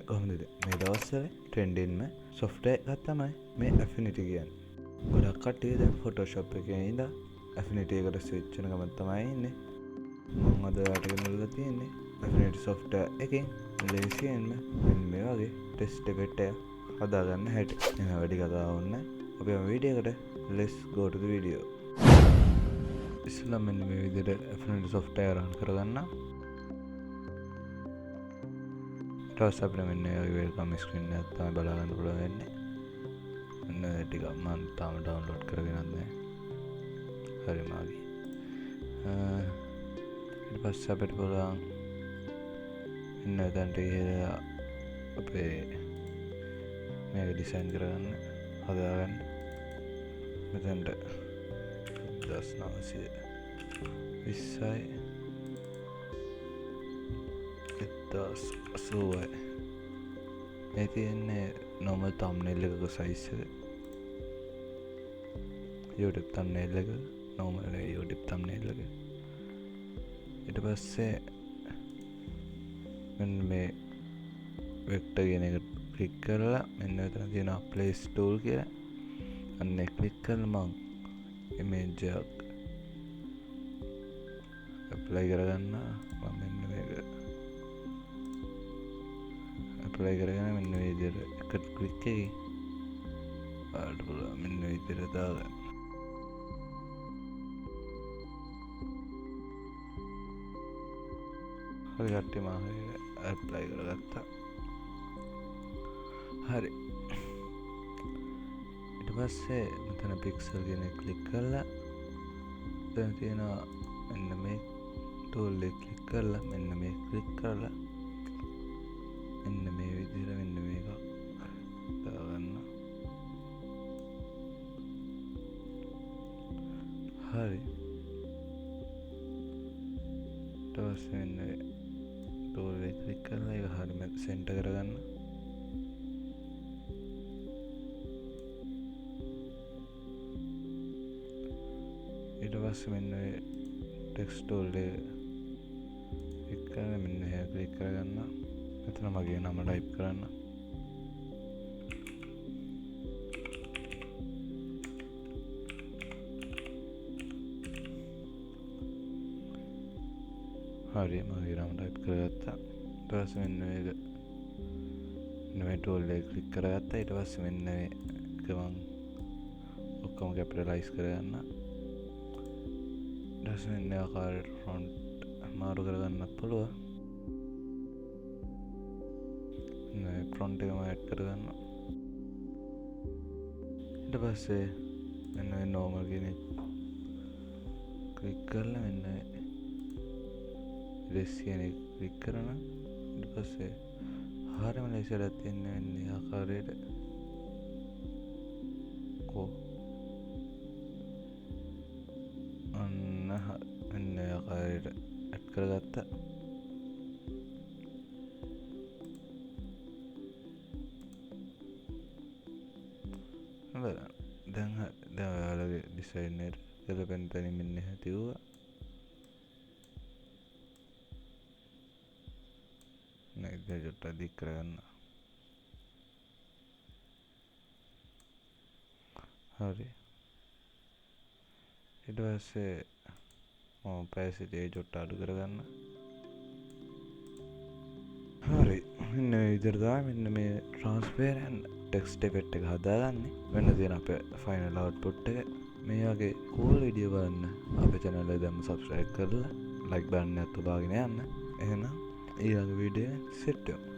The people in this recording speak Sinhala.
කොහොමද මේ දවස්වල ට්‍රෙන්ඩින්ම software එකක් තමයි මේ Affinity කියන්නේ. ගොඩක් කට්ටිය දැන් Photoshop එකේ ඉඳලා Affinity එකට switch වෙන ගමන් තමයි ඉන්නේ. මම අද ඔයාලට ගෙනල්ලා තියෙන්නේ Affinity software එකෙන් ලේසියෙන්ම මේ වගේ test effect එක හදාගන්න හැටි. එහෙනම් වැඩි කතා ඕනේ. අපි මේ වීඩියෝ එකට let's go to the video. ඉස්සෙල්ලා මෙන්න මේ විදිහට Affinity software run කරගන්න. ඊට පස්සේ අපිට මෙන්න මේ welcome screen එකක් තමයි බලා ගන්න පුළුවන් වෙන්නේ. මෙන්න ටික මම තාම download කරගෙන නැහැ. හරි මාගේ. ඊට පස්සේ අපිට පුළුවන් මෙන්න දැන්ට ඉහළ අපේ මේක ඩිසයින් කරගන්න හදාගන්න. මෙතනට 1920යි 1080යි මේ තියෙන්නේ normal thumbnail එකක size එක. YouTube thumbnail එක normal YouTube thumbnail එක. ඊට පස්සේ මෙන්න මේ vector කියන එක ක්ලික් කරලා මෙන්න මෙතන තියෙනවා place tool කියලා. අන්න ඒක ක්ලික් කරලා මම image එකක් apply කරගන්න. මම මෙන්න මේක apply කරගෙන මෙන්න මේ විදිහට එකට ක්ලික් එකේ ආඩ් බලන්න මෙන්න මේ විදිහට දාගන්න. හරි කට්ටිය මම apply කරගත්තා. හරි. ඊට පස්සේ මෙතන pixel කියන එක ක්ලික් කරලා දැන් තියෙනවා මෙන්න මේ tool එක ක්ලික් කරලා මෙන්න මේ ක්ලික් කරලා මෙන්න මේ විදිහට මෙන්න මේක දාගන්න. හරි. ඊට පස්සේ මෙන්න tool එක ක්ලික් කරලා ඒක හරියම center කරගන්න. ඊට පස්සේ මෙන්න ටෙක්ස්ට් tool එක ක්ලික් කරලා මෙන්න here ක්ලික් කරගන්න. මෙතන මගේ නම ටයිප් කරන්න. හරි මගේ නම ටයිප් කරගත්තා. ඊට පස්සේ මෙන්න මේක මේ tool එක ක්ලික් කරගත්තා. ඊට පස්සේ මෙන්න මේක මම ඔක්කොම capitalize කරගන්න. මෙන්න ආකාරයට ෆොන්ට් මාරු කරගන්නත් පුළුවන්. මේ ෆොන්ට් එකම ඇඩ් කරගන්න. ඊට පස්සේ මෙන්න මේ normal කියන ක්ලික් කරලා මෙන්න res කියන එක ක්ලික් කරන. ඊට පස්සේ හරියම ලේසියට තියෙන්නේ මේ ආකාරයට කො මෙන්න ආකාරයට ඇඩ් කරගත්තා. දැන් ඔයාලගේ ඩිසයින් එකට ගැලපෙන තැනින් මෙන්න හැටිවුවා. නේද ජොට්ට දික් කරගන්න. හරි. ඊට පස්සේ opacity ජොට්ට අඩු කරගන්න. හරි මෙන්න මේ විදිහට තමයි මෙන්න මේ transparent text effect එක හදාගන්නේ. මෙන්න තියෙන අපේ final output එක. මේ වගේ cool video බලන්න අපේ channel එක දැම්ම subscribe කරලා like button එකත් ඔබාගෙන යන්න. එහෙනම් ඊළඟ වීඩියෝ එකෙන් සෙට් වෙමු.